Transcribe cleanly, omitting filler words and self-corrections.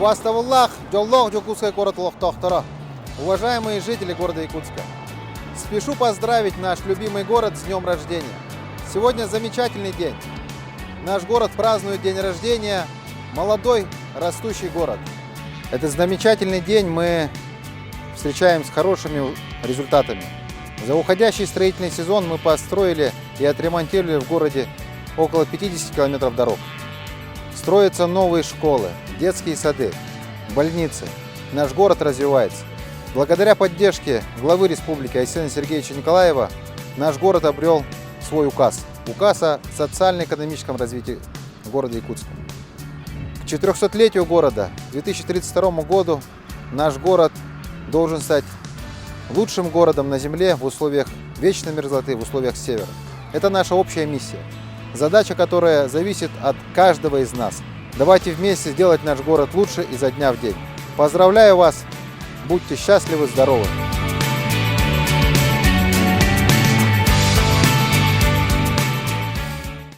Ваставуллах, Джоллох, Джокутская город Лохтохтара. Уважаемые жители города Якутска, спешу поздравить наш любимый город с днем рождения. Сегодня замечательный день. Наш город празднует день рождения, молодой, растущий город. Этот замечательный день мы встречаем с хорошими результатами. За уходящий строительный сезон мы построили и отремонтировали в городе около 50 километров дорог. Строятся новые школы, детские сады, больницы. Наш город развивается. Благодаря поддержке главы республики Айсена Сергеевича Николаева наш город обрел свой указ. Указ о социально-экономическом развитии города Якутска. К 400-летию города, к 2032 году, наш город должен стать лучшим городом на земле в условиях вечной мерзлоты, в условиях севера. Это наша общая миссия. Задача, которая зависит от каждого из нас. Давайте вместе сделать наш город лучше изо дня в день. Поздравляю вас! Будьте счастливы, здоровы!